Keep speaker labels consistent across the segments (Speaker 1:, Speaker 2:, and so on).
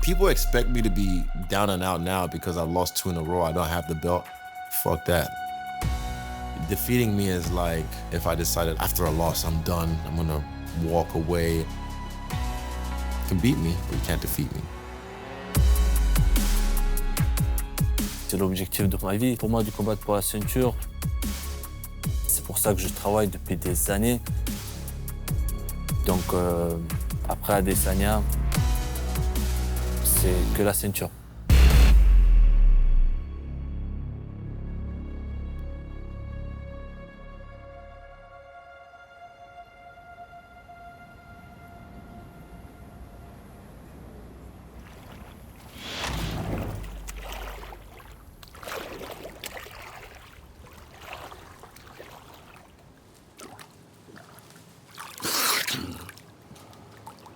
Speaker 1: People expect me to be down and out now because I've lost 2 in a row. I don't have the belt. Fuck that. Defeating me is like if I decided after a loss, I'm done, I'm gonna walk away. You can beat me, but you can't defeat me.
Speaker 2: C'est l'objectif de ma vie. Pour moi, de combattre pour la ceinture, c'est pour ça que je travaille depuis des années. Donc, après Adesanya, c'est que la ceinture.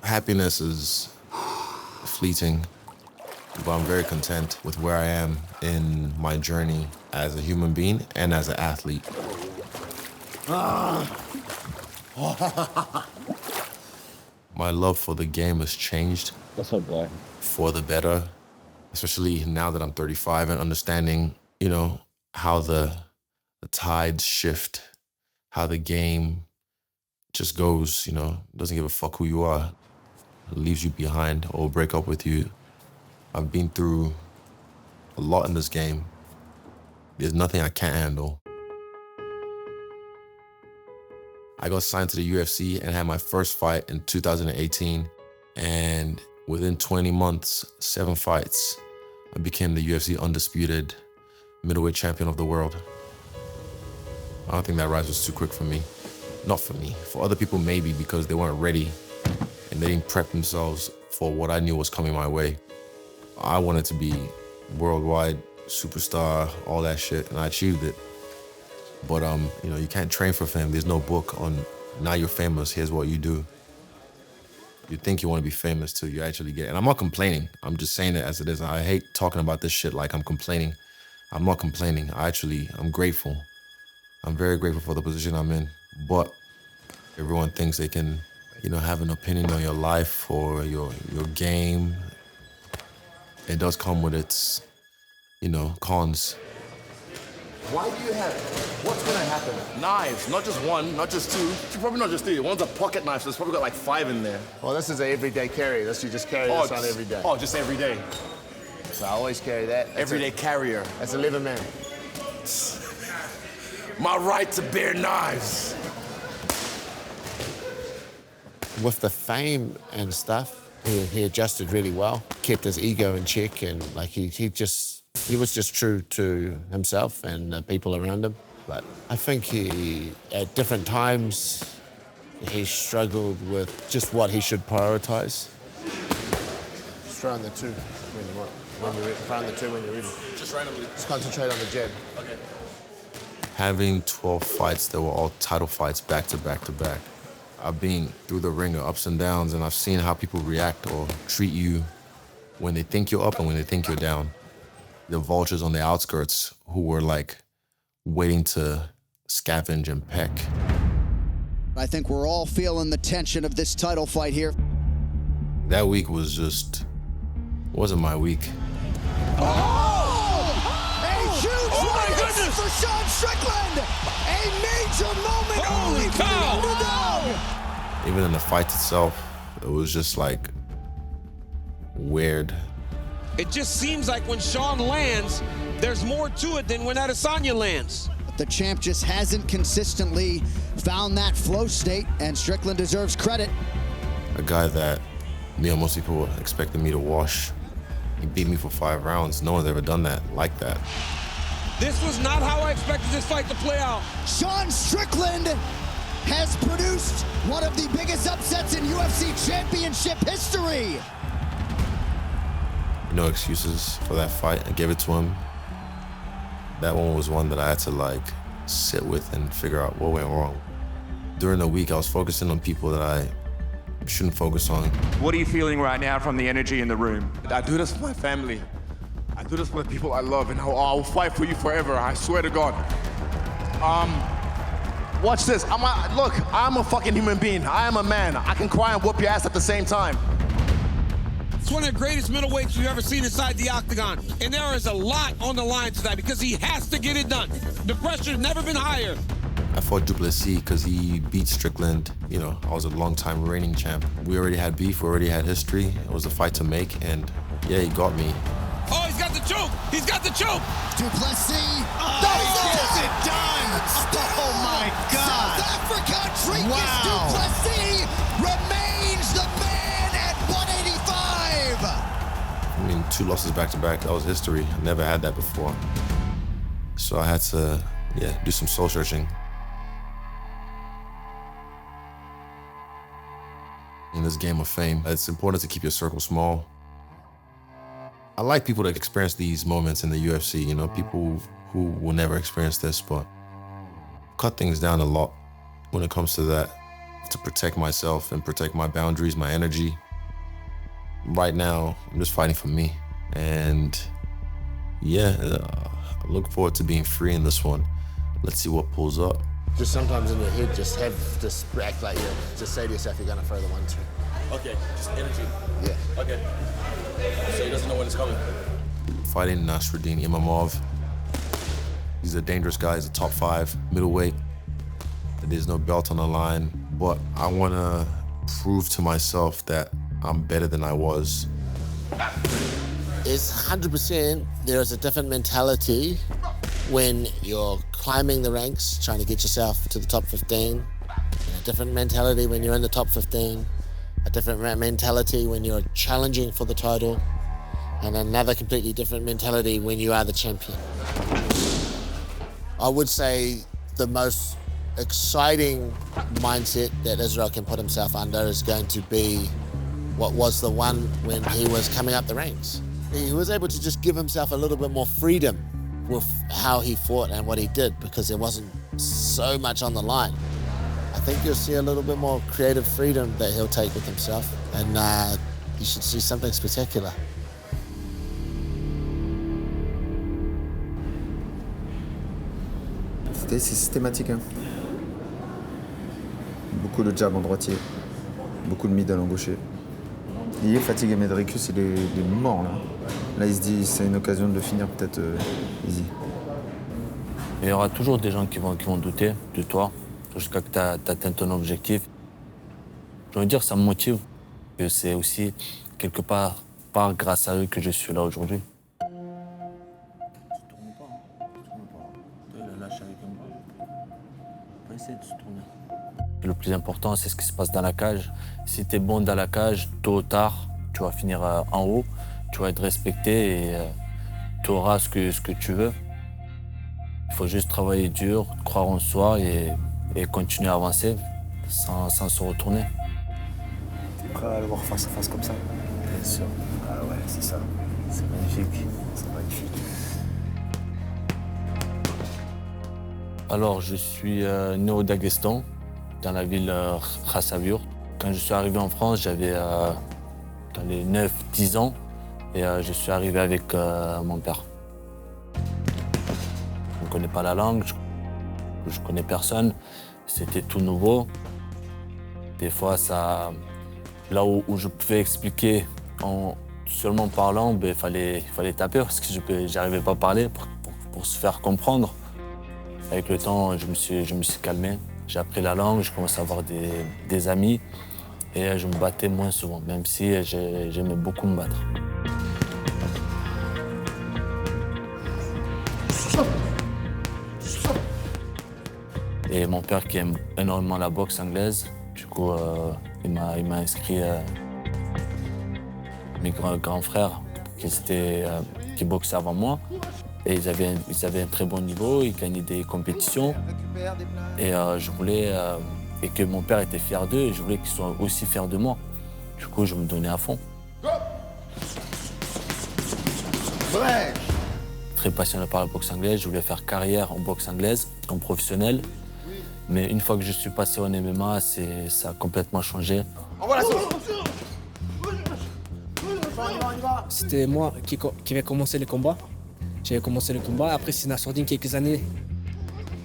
Speaker 1: Happiness is fleeting, but I'm very content with where I am in my journey as a human being and as an athlete. My love for the game has changed.
Speaker 2: What's up, boy?
Speaker 1: For the better, especially now that I'm 35 and understanding, how the tides shift, how the game just goes, doesn't give a fuck who you are. Leaves you behind or will break up with you. I've been through a lot in this game. There's nothing I can't handle. I got signed to the UFC and had my first fight in 2018. And within 20 months, 7 fights, I became the UFC undisputed middleweight champion of the world. I don't think that rise was too quick for me. Not for me. For other people, maybe, because they weren't ready and they didn't prep themselves for what I knew was coming my way. I wanted to be worldwide superstar, all that shit, and I achieved it. But you can't train for fame. There's no book on now you're famous, here's what you do. You think you want to be famous till you actually get it. And I'm not complaining. I'm just saying it as it is. I hate talking about this shit like I'm complaining. I'm not complaining. I'm grateful. I'm very grateful for the position I'm in. But everyone thinks they can have an opinion on your life or your game. It does come with its, cons.
Speaker 3: Why do you have it? What's gonna happen? Knives, not just one, not just two. Probably not just 3. One's a pocket knife, so it's probably got like 5 in there.
Speaker 4: Well, this is an everyday carry. You just carry this on every day.
Speaker 3: Oh, just every day.
Speaker 4: So I always carry that.
Speaker 3: Everyday carrier.
Speaker 4: That's a living man.
Speaker 3: My right to bear knives.
Speaker 5: With the fame and stuff, he adjusted really well, kept his ego in check, and he was just true to himself and the people around him. But I think at different times, he struggled with just what he should prioritize.
Speaker 4: Just throw on the 2 when you want. Throw on the 2 when you're ready.
Speaker 3: Just randomly.
Speaker 4: Just concentrate on the jab.
Speaker 3: Okay.
Speaker 1: Having 12 fights that were all title fights back to back to back. I've been through the ringer, ups and downs, and I've seen how people react or treat you when they think you're up and when they think you're down. The vultures on the outskirts who were waiting to scavenge and peck.
Speaker 6: I think we're all feeling the tension of this title fight here.
Speaker 1: That week wasn't my week.
Speaker 6: Oh! A huge win for Sean Strickland! A major moment only for the underdog!
Speaker 1: Even in the fight itself, it was just weird.
Speaker 7: It just seems like when Sean lands, there's more to it than when Adesanya lands.
Speaker 6: The champ just hasn't consistently found that flow state, and Strickland deserves credit.
Speaker 1: A guy that most people expected me to wash. He beat me for 5 rounds. No one's ever done that like that.
Speaker 7: This was not how I expected this fight to play out.
Speaker 6: Sean Strickland has produced one of the biggest upsets in UFC championship history.
Speaker 1: No excuses for that fight. I gave it to him. That one was one that I had to sit with and figure out what went wrong. During the week, I was focusing on people that I shouldn't focus on.
Speaker 8: What are you feeling right now from the energy in the room?
Speaker 3: I do this for my family. I do this for the people I love, and I'll fight for you forever, I swear to God. Watch this. Look, I'm a fucking human being. I am a man. I can cry and whoop your ass at the same time.
Speaker 7: It's one of the greatest middleweights you've ever seen inside the octagon. And there is a lot on the line tonight because he has to get it done. The pressure's never been higher.
Speaker 1: I fought Duplessis because he beat Strickland. You know, I was a long-time reigning champ. We already had beef, we already had history. It was a fight to make, and yeah, he got me.
Speaker 7: Oh, he's got the choke! He's got the choke!
Speaker 6: Duplessis.
Speaker 9: Oh, gets it done! Oh my God!
Speaker 6: South Africa, Trincus
Speaker 9: Wow.
Speaker 6: Duplessis remains the man at 185.
Speaker 1: I mean, 2 losses back-to-back, that was history. I never had that before. So I had to, do some soul searching. In this game of fame, it's important to keep your circle small. I like people that experience these moments in the UFC, you know, people who will never experience this, but cut things down a lot when it comes to that, to protect myself and protect my boundaries, my energy. Right now, I'm just fighting for me. And I look forward to being free in this one. Let's see what pulls up.
Speaker 5: Just sometimes in your head, just act like just say to yourself you're gonna throw the 1-2.
Speaker 3: Okay, just energy.
Speaker 5: Yeah.
Speaker 3: Okay. So he doesn't know when it's coming.
Speaker 1: Fighting Nassourdine Imavov. He's a dangerous guy, he's a top 5 middleweight. There's no belt on the line, but I wanna prove to myself that I'm better than I was.
Speaker 5: It's 100% there is a different mentality when you're climbing the ranks, trying to get yourself to the top 15. And a different mentality when you're in the top 15. A different mentality when you're challenging for the title. And another completely different mentality when you are the champion. I would say the most exciting mindset that Israel can put himself under is going to be what was the one when he was coming up the ranks. He was able to just give himself a little bit more freedom with how he fought and what he did because there wasn't so much on the line. I think you'll see a little bit more creative freedom that he'll take with himself, and you should see something spectacular.
Speaker 10: C'est systématique. Hein. Beaucoup de jab en droitier, beaucoup de middle en gaucher. Il est fatigué, Medricus, il est mort là. Là, il se dit c'est une occasion de le finir peut-être easy.
Speaker 2: Il y aura toujours des gens qui vont douter de toi jusqu'à que tu atteignes ton objectif. Je veux dire, ça me motive. Que c'est aussi quelque part grâce à eux que je suis là aujourd'hui. Le plus important, c'est ce qui se passe dans la cage. Si tu es bon dans la cage, tôt ou tard, tu vas finir en haut, tu vas être respecté et tu auras ce que tu veux. Il faut juste travailler dur, croire en soi et continuer à avancer sans se retourner.
Speaker 10: T'es prêt à le voir face à face comme ça?
Speaker 2: Bien sûr.
Speaker 10: Ah ouais, c'est ça.
Speaker 2: C'est magnifique.
Speaker 10: C'est magnifique.
Speaker 2: Alors, je suis né au Daghestan, dans la ville Khassavur. Quand je suis arrivé en France, j'avais dans les 9-10 ans et je suis arrivé avec mon père. Je ne connais pas la langue, je ne connais personne, c'était tout nouveau. Des fois, là où je pouvais expliquer en seulement parlant, il fallait taper parce que je n'arrivais pas à parler pour se faire comprendre. Avec le temps, je me suis calmé. J'ai appris la langue, j'ai commencé à avoir des amis et je me battais moins souvent, même si j'aimais beaucoup me battre. Et mon père qui aime énormément la boxe anglaise, du coup, il m'a inscrit mes grands frères qui boxaient avant moi. Et ils avaient un très bon niveau, ils gagnaient des compétitions. Et je voulais, et que mon père était fier d'eux, et je voulais qu'ils soient aussi fiers de moi. Du coup, je me donnais à fond. Très passionné par la boxe anglaise, je voulais faire carrière en boxe anglaise, comme professionnel. Mais une fois que je suis passé en MMA, ça a complètement changé.
Speaker 11: C'était moi qui vais commencer le combat. J'avais commencé le combat. Après, c'est Nassourdine quelques années.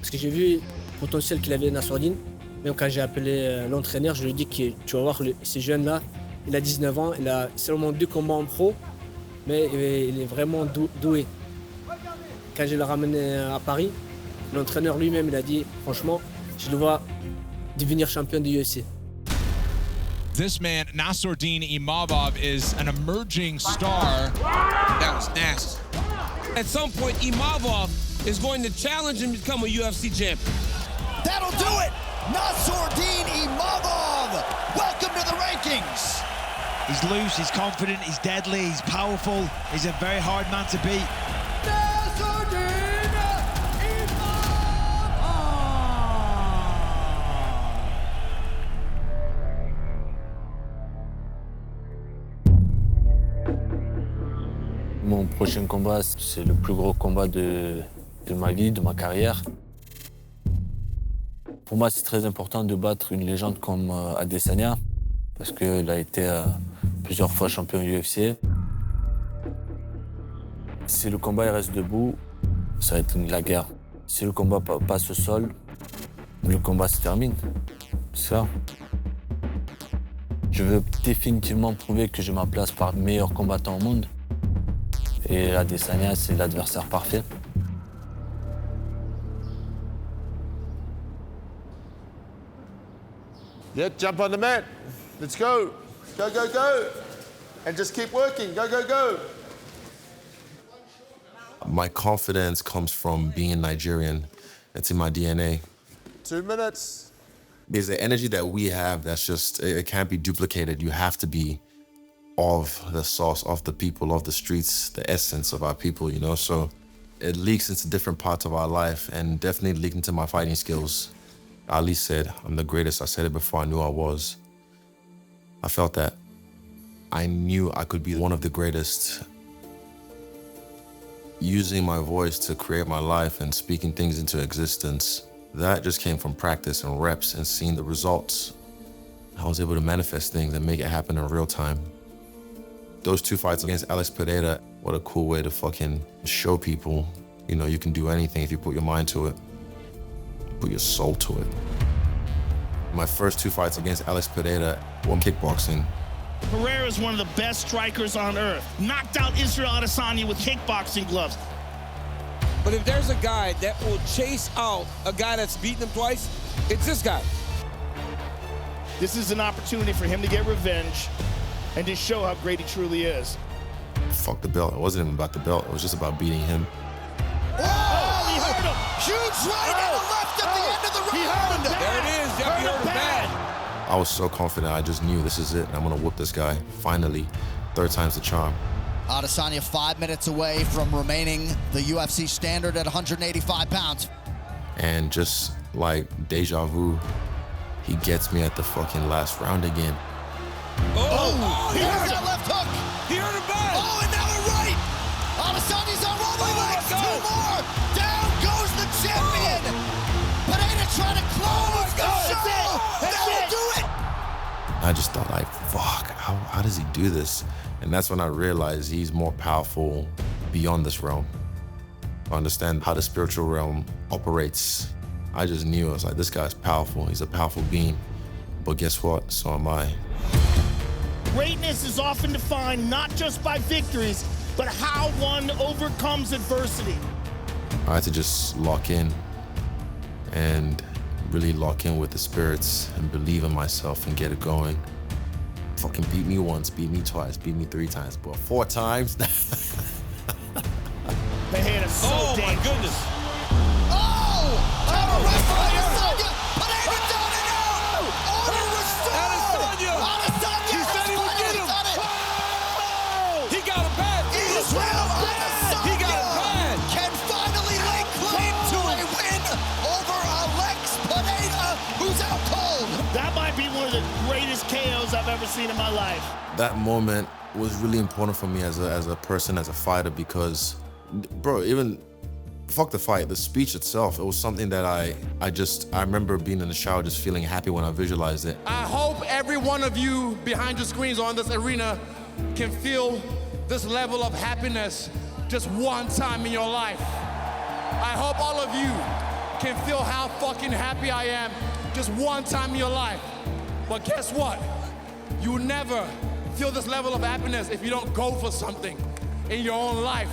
Speaker 11: Parce que j'ai vu le potentiel qu'il avait Nassourdine. Même quand j'ai appelé l'entraîneur, je lui ai dit que tu vas voir, ces jeunes-là, Il a 19 ans, il a seulement 2 combats en pro, mais il est vraiment doué. Quand je l'ai ramené à Paris, l'entraîneur lui-même, il a dit, franchement, je le vois devenir champion du UFC.
Speaker 12: This man, Nassourdine Imavov, is an emerging star.
Speaker 7: That was nasty. At some point, Imavov is going to challenge him to become a UFC champion.
Speaker 6: That'll do it! Nassourdine Imavov! Welcome to the rankings!
Speaker 9: He's loose, he's confident, he's deadly, he's powerful. He's a very hard man to beat.
Speaker 6: Nassourdine Imavov!
Speaker 2: Mon prochain combat, c'est le plus gros combat de ma vie, de ma carrière. Pour moi, c'est très important de battre une légende comme Adesanya, parce qu'il a été plusieurs fois champion UFC. Si le combat il reste debout, ça va être la guerre. Si le combat passe au sol, le combat se termine. C'est ça. Je veux définitivement prouver que j'ai ma place parmi les meilleurs combattants au monde. Et Adesanya, c'est l'adversaire parfait.
Speaker 4: Yeah, jump on the mat. Let's go. Go, go, go. And just keep working. Go, go, go.
Speaker 1: My confidence comes from being Nigerian. It's in my DNA.
Speaker 4: 2 minutes.
Speaker 1: There's the energy that we have that's just, it can't be duplicated. You have to be of the sauce, of the people, of the streets, the essence of our people, you know? So it leaks into different parts of our life and definitely leaked into my fighting skills. Ali said, I'm the greatest. I said it before I knew I was. I felt that. I knew I could be one of the greatest. Using my voice to create my life and speaking things into existence, that just came from practice and reps and seeing the results. I was able to manifest things and make it happen in real time. Those 2 fights against Alex Pereira, what a cool way to fucking show people, you know, you can do anything if you put your mind to it, put your soul to it. My first 2 fights against Alex Pereira were kickboxing.
Speaker 13: Pereira is one of the best strikers on earth. Knocked out Israel Adesanya with kickboxing gloves.
Speaker 7: But if there's a guy that will chase out a guy that's beaten him twice, it's this guy.
Speaker 13: This is an opportunity for him to get revenge and to show how great he truly is.
Speaker 1: Fuck the belt. It wasn't even about the belt. It was just about beating him.
Speaker 6: Oh, he hurt him! Huge right and a left at the end of the round!
Speaker 13: He hurt him.
Speaker 7: There it is. Yep, he hurt him bad.
Speaker 1: I was so confident. I just knew this is it. I'm gonna whoop this guy. Finally, 3rd time's the charm.
Speaker 6: Adesanya 5 minutes away from remaining the UFC standard at 185 pounds.
Speaker 1: And just like deja vu, he gets me at the fucking last round again.
Speaker 6: Oh, he hurt that left hook.
Speaker 7: He hurt him bad.
Speaker 6: Oh, and now a right. Adesanya's on rolling legs. 2 more. Down goes the champion. Pereira trying to close the show. That'll do it.
Speaker 1: I just thought like, fuck, how does he do this? And that's when I realized he's more powerful beyond this realm. I understand how the spiritual realm operates. I just knew, I was like, this guy's powerful. He's a powerful being. But guess what? So am I.
Speaker 13: Greatness is often defined not just by victories, but how one overcomes adversity.
Speaker 1: I had to just lock in and really lock in with the spirits and believe in myself and get it going. Fucking beat me once, beat me twice, beat me 3 times, but 4 times?
Speaker 13: The hand is so dangerous.
Speaker 7: My goodness.
Speaker 6: Oh! Total right for Adesanya. Pereira down and out. Order restored. Adesanya
Speaker 7: He said he would get him.
Speaker 6: done it.
Speaker 7: He got him bad.
Speaker 6: Israel Adesanya
Speaker 7: He got him bad.
Speaker 6: can finally lay claim to a win over Alex Pereira, who's out cold.
Speaker 13: That might be one of the greatest KOs I've ever seen in my life.
Speaker 1: That moment was really important for me as a person, as a fighter, because, bro, even fuck the fight, the speech itself, it was something that I remember being in the shower just feeling happy when I visualized it.
Speaker 3: I hope every one of you behind your screens or in this arena can feel this level of happiness just one time in your life. I hope all of you can feel how fucking happy I am just one time in your life. But guess what? You never feel this level of happiness if you don't go for something in your own life.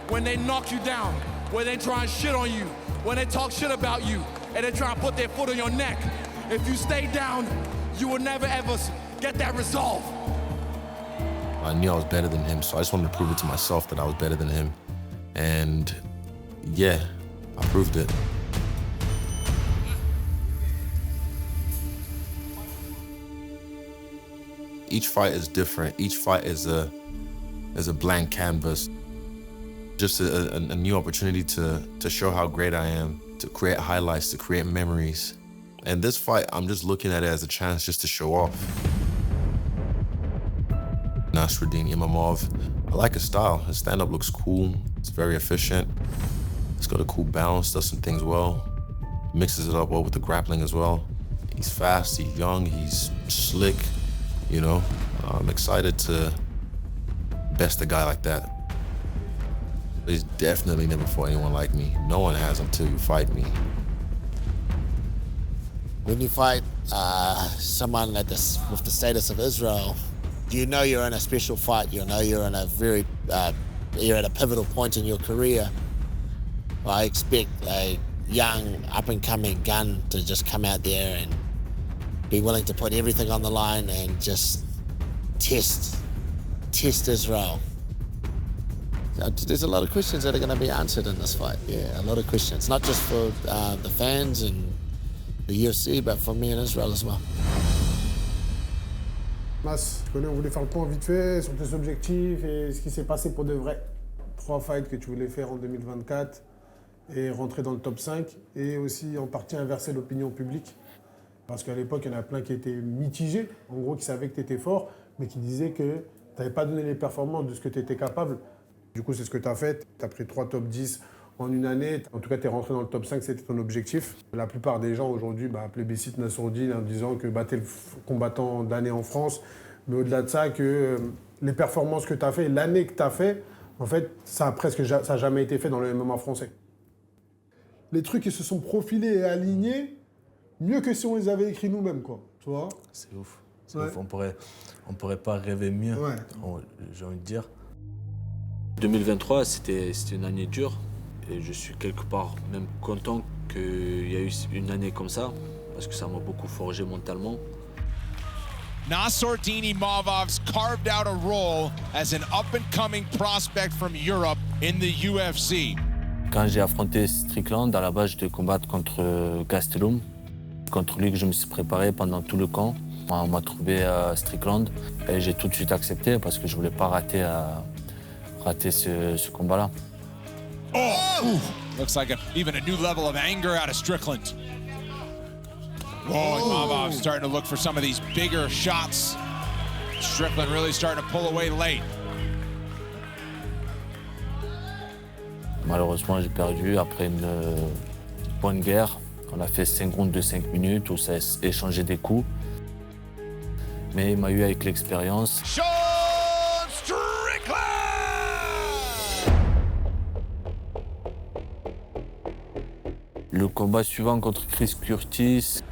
Speaker 3: When they knock you down, when they try and shit on you, when they talk shit about you, and they try and put their foot on your neck, if you stay down, you will never ever get that resolve.
Speaker 1: I knew I was better than him, so I just wanted to prove it to myself that I was better than him. And yeah, I proved it. Each fight is different. Each fight is a blank canvas. Just a new opportunity to show how great I am, to create highlights, to create memories. And this fight, I'm just looking at it as a chance just to show off. Nassourdine Imavov, I like his style. His stand-up looks cool. It's very efficient. It's got a cool balance, does some things well. Mixes it up well with the grappling as well. He's fast, he's young, he's slick. You know, I'm excited to best a guy like that. He's definitely never fought anyone like me. No one has until you fight me.
Speaker 5: When you fight someone with the status of Israel, you know you're in a special fight. You know you're in a you're at a pivotal point in your career. I expect a young, up-and-coming gun to just come out there and be willing to put everything on the line and just test Israel. There's a lot of questions that are going to be answered in this fight. Yeah, a lot of questions, not just for the fans and the UFC, but for me and Israel as well.
Speaker 14: Mas, je connais, on voulait faire le point vite fait sur tes objectifs et ce qui s'est passé pour de vrai. 3 fights que tu voulais faire en 2024 et rentrer dans le top 5 et aussi en partie inverser l'opinion publique. Parce qu'à l'époque, il y en a plein qui étaient mitigés, en gros, qui savaient que tu étais fort, mais qui disaient que tu n'avais pas donné les performances de ce que tu étais capable. Du coup, c'est ce que tu as fait. Tu as pris 3 top 10 en une année. En tout cas, tu es rentré dans le top 5, c'était ton objectif. La plupart des gens aujourd'hui plébiscitent Nassourdine en disant que tu es le combattant d'année en France. Mais au-delà de ça, que les performances que tu as fait, l'année que tu as fait, en fait, ça n'a jamais été fait dans le MMA français. Les trucs, ils se sont profilés et alignés mieux que si on les avait écrits nous-mêmes, quoi. Tu vois ?
Speaker 2: C'est ouf. C'est ouf. On pourrait pas rêver mieux, j'ai envie de dire. 2023, c'était une année dure. Et je suis quelque part même content qu'il y ait eu une année comme ça, parce que ça m'a beaucoup forgé mentalement.
Speaker 12: Nassourdine Imavov's carved out a role as an up-and-coming prospect from Europe in the UFC.
Speaker 2: Quand j'ai affronté Strickland, à la base, je devais combattre contre Gastelum. Contre lui que je me suis préparé pendant tout le camp. On m'a trouvé à Strickland et j'ai tout de suite accepté parce que je voulais pas rater ce combat-là.
Speaker 12: Oh! Looks like even a new level of anger out of Strickland. Oh, Imavov starting to look for some of these bigger shots. Strickland really starting to pull away late.
Speaker 2: Malheureusement, j'ai perdu après une bonne guerre. On a fait 5 rounds de 5 minutes où ça a échangé des coups. Mais il m'a eu avec l'expérience. Le combat suivant contre Chris Curtis.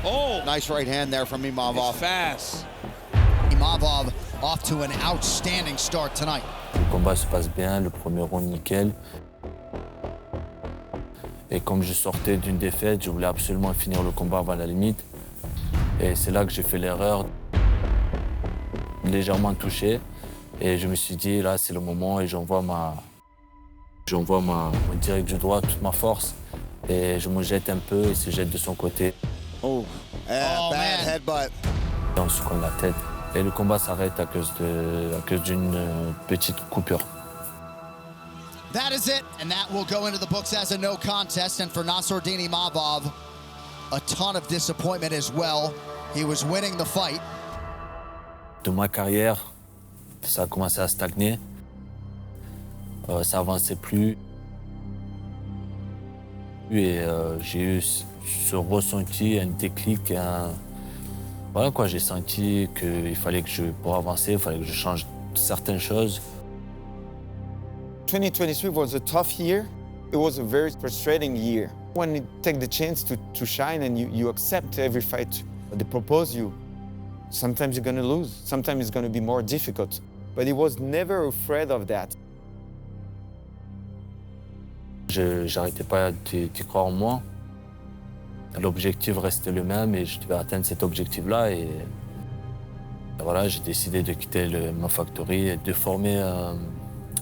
Speaker 6: Oh! Nice right hand there from Imavov.
Speaker 12: Fast.
Speaker 6: Imavov off to an outstanding start tonight.
Speaker 2: Le combat se passe bien, le premier round nickel. Et comme je sortais d'une défaite, je voulais absolument finir le combat avant la limite. Et c'est là que j'ai fait l'erreur, légèrement touché. Et je me suis dit, là, c'est le moment et j'envoie mon direct du droit, toute ma force. Et je me jette un peu, il se jette de son côté.
Speaker 6: Oh, bad headbutt.
Speaker 2: Et on se cogne la tête. Et le combat s'arrête à cause d'une petite coupure.
Speaker 6: That is it, and that will go into the books as a no contest. And for Nassourdine Imavov, a ton of disappointment as well. He was winning the fight.
Speaker 2: De ma carrière, ça a commencé à stagner. Ça avançait plus. Et j'ai eu ce ressenti, un déclic. Voilà quoi, j'ai senti qu'il fallait que pour avancer, il fallait que je change certaines choses.
Speaker 10: 2023 was a tough year. It was a very frustrating year. When you take the chance to shine and you accept every fight they propose you, Sometimes you're gonna lose. Sometimes it's gonna be more difficult. But he was never afraid of that.
Speaker 2: J'arrêtais pas d'y croire en moi. L'objectif restait le même et je devais atteindre cet objectif-là. Et voilà, j'ai décidé de quitter ma factory et de former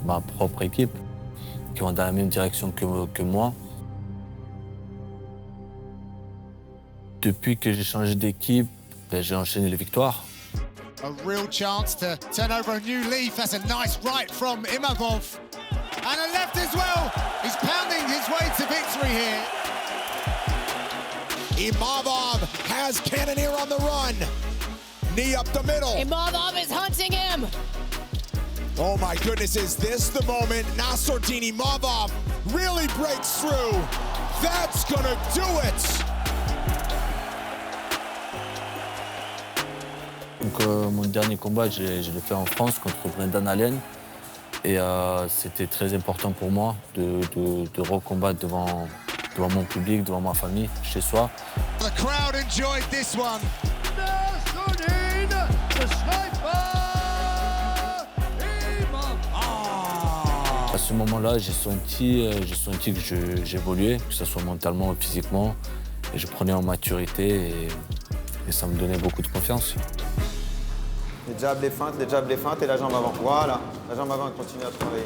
Speaker 2: ma propre équipe qui vont dans la même direction que moi. Depuis que j'ai changé d'équipe, j'ai enchaîné les victoires.
Speaker 9: A real chance to turn over a new leaf. That's a nice right from Imavov. And a left as well. He's pounding his way to victory here.
Speaker 7: Imavov has Cannonier on the run. Knee up the middle.
Speaker 15: Imavov is hunting him.
Speaker 7: Oh my goodness, is this the moment Nassourdine Imavov really breaks through? That's gonna do it.
Speaker 2: Donc, mon dernier combat, je l'ai fait en France contre Brendan Allen. Et c'était très important pour moi de recombattre devant mon public, devant ma famille, chez soi.
Speaker 9: The crowd enjoyed this one.
Speaker 6: Nassourdine, the sniper, Imavov.
Speaker 2: À ce moment-là, j'ai senti que j'évoluais, que ce soit mentalement ou physiquement. Et je prenais en maturité et ça me donnait beaucoup de confiance.
Speaker 10: Les jabs, les feintes et la jambe avant. Voilà, la jambe avant, continue à travailler.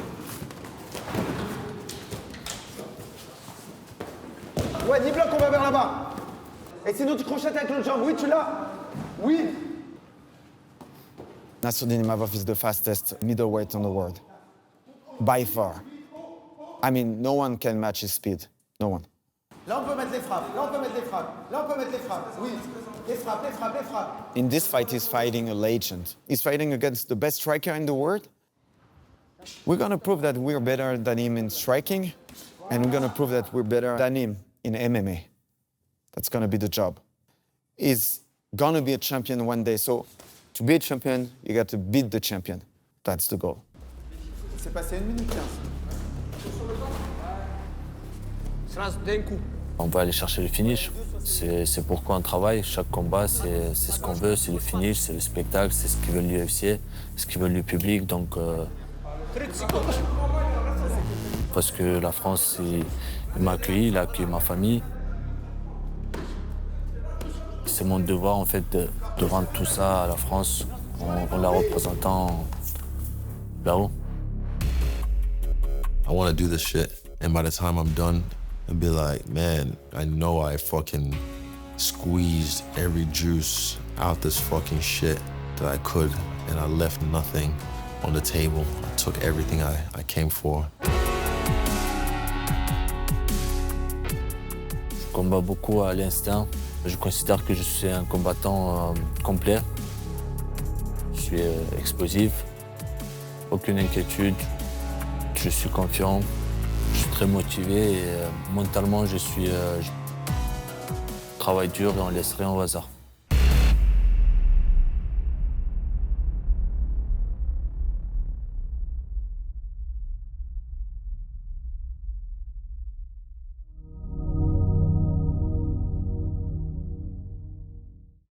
Speaker 10: Ouais, ni bloc, on va vers là-bas. Et sinon, tu crochettes avec l'autre jambe. Oui, tu l'as. Oui. Nassourdine Imavov is the fastest middleweight on the world. By far. I mean, no one can match his speed. No one. Là, on peut mettre les frappes. Là, on peut mettre les frappes. Là, on peut mettre les frappes. Oui. Les frappes, les frappes, les frappes. In this fight, he's fighting a legend. He's fighting against the best striker in the world. We're going to prove that we're better than him in striking, and we're going to prove that we're better than him in MMA. That's going to be the job. He's going to be a champion one day. So to be a champion, you got to beat the champion. That's the goal. C'est passé 1 minute 15.
Speaker 11: D'un coup.
Speaker 2: On va aller chercher le finish. C'est pourquoi on travaille. Chaque combat, c'est ce qu'on veut, c'est le finish, c'est le spectacle, c'est ce qu'ils veulent l'UFC, ce qu'ils veulent le public. Donc, parce que la France, il m'a accueilli, il a accueilli ma famille. C'est mon devoir, en fait, de rendre tout ça à la France en la représentant là-haut.
Speaker 1: I want to do this shit, and by the time I'm done, I'll be like, man, I know I fucking squeezed every juice out this fucking shit that I could, and I left nothing on the table. I took everything I came for.
Speaker 2: Je combats beaucoup à l'instinct. Je considère que je suis un combattant complet. Je suis explosif, aucune inquiétude, je suis confiant, je suis très motivé et mentalement je travaille dur et on laisse rien au hasard.